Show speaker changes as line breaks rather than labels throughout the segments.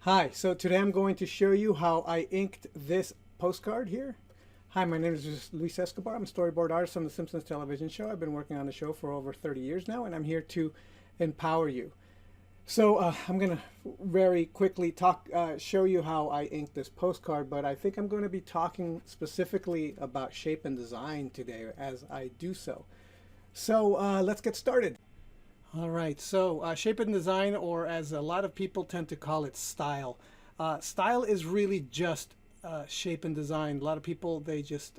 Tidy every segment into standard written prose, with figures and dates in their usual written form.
Hi, so today I'm going to show you how I inked this postcard here. Hi, my name is Luis Escobar. I'm a storyboard artist on the Simpsons television show. I've been working on the show for over 30 years now, and I'm here to empower you. So I'm going to very quickly show you how I inked this postcard, but I think I'm going to be talking specifically about shape and design today as I do so. So let's get started. All right, so shape and design, or as a lot of people tend to call it, style. Style is really just shape and design. A lot of people, they just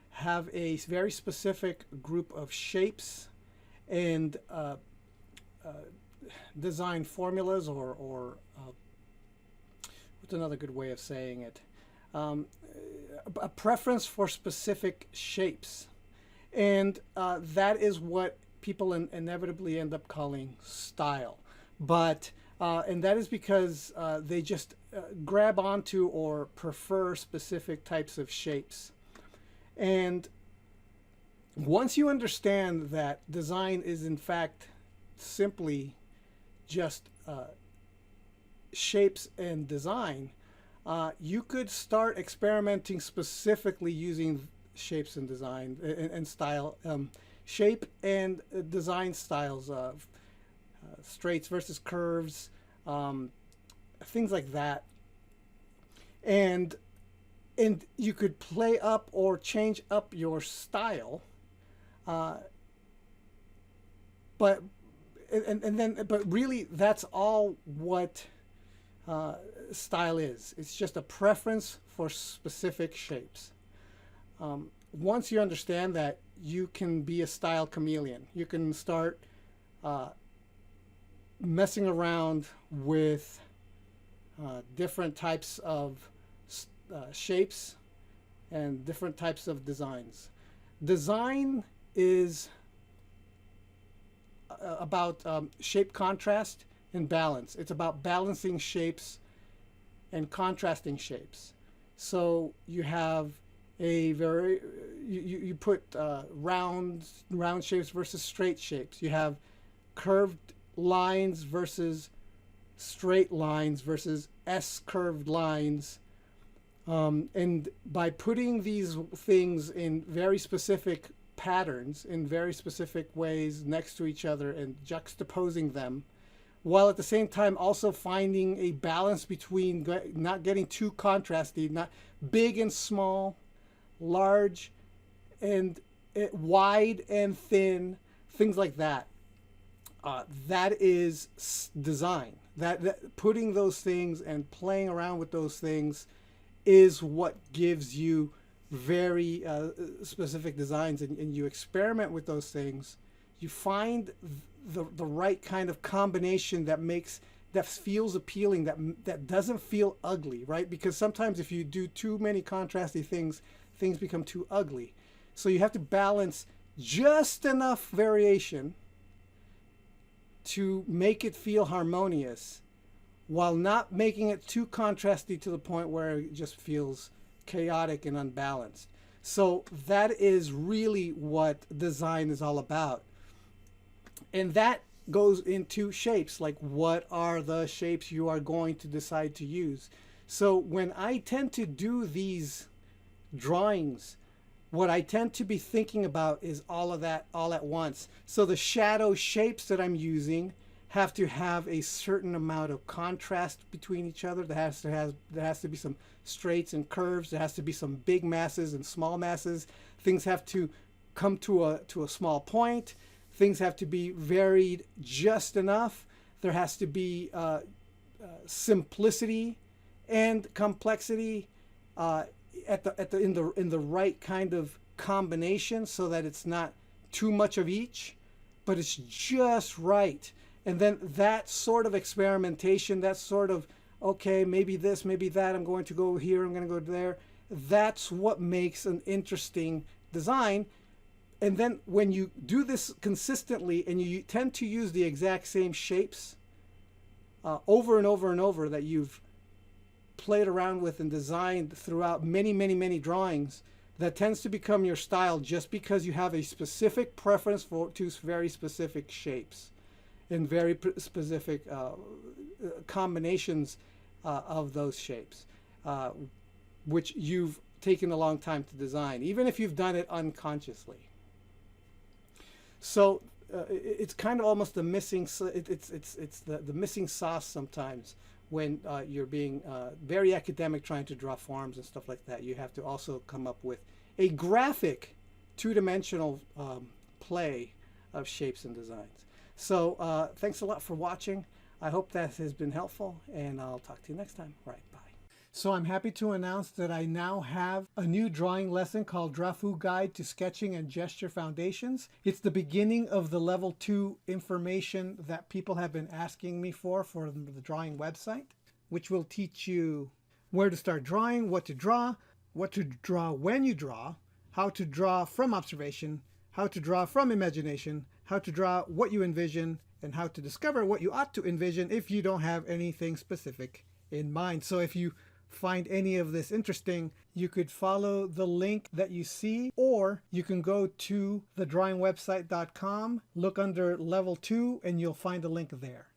have a very specific group of shapes and design formulas, or what's another good way of saying it? A preference for specific shapes. And that is what people inevitably end up calling style. But and that is because they just grab onto or prefer specific types of shapes. And once you understand that design is in fact simply just shapes and design, you could start experimenting specifically using shapes and design and style. Shape and design styles of straights versus curves, things like that, and you could play up or change up your style, but really that's all what style is. It's just a preference for specific shapes. Once you understand that, you can be a style chameleon. You can start messing around with different types of shapes and different types of designs. Design is about shape contrast and balance. It's about balancing shapes and contrasting shapes. So you have you put round shapes versus straight shapes. You have curved lines versus straight lines versus S-curved lines. And by putting these things in very specific patterns, in very specific ways next to each other and juxtaposing them, while at the same time also finding a balance between not getting too contrasty, not big and small, large and wide and thin, things like that. That is design. That putting those things and playing around with those things is what gives you very specific designs, and you experiment with those things. You find the right kind of combination that feels appealing, that doesn't feel ugly, right? Because sometimes if you do too many contrasty things, things become too ugly. So you have to balance just enough variation to make it feel harmonious while not making it too contrasty to the point where it just feels chaotic and unbalanced. So that is really what design is all about. And that goes into shapes, like what are the shapes you are going to decide to use. So when I tend to do these drawings, what I tend to be thinking about is all of that all at once. So the shadow shapes that I'm using have to have a certain amount of contrast between each other. There has to be some straights and curves. There has to be some big masses and small masses. Things have to come to a small point. Things have to be varied just enough. There has to be simplicity and complexity in the right kind of combination, so that it's not too much of each, but it's just right. And then that sort of experimentation, that sort of, okay, maybe this, maybe that, I'm going to go here, I'm going to go there. That's what makes an interesting design. And then when you do this consistently and you tend to use the exact same shapes over and over and over that you've played around with and designed throughout many drawings, that tends to become your style, just because you have a specific preference to very specific shapes and very specific combinations of those shapes, which you've taken a long time to design, even if you've done it unconsciously. So it's kind of almost the missing. It's the missing sauce sometimes when you're being very academic, trying to draw forms and stuff like that. You have to also come up with a graphic, two-dimensional play of shapes and designs. So thanks a lot for watching. I hope that has been helpful, and I'll talk to you next time. All right, bye. So I'm happy to announce that I now have a new drawing lesson called Drafu Guide to Sketching and Gesture Foundations. It's the beginning of the level 2 information that people have been asking me for the drawing website, which will teach you where to start drawing, what to draw when you draw, how to draw from observation, how to draw from imagination, how to draw what you envision, and how to discover what you ought to envision if you don't have anything specific in mind. So if you find any of this interesting, you could follow the link that you see, or you can go to thedrawingwebsite.com, look under level 2, and you'll find a link there.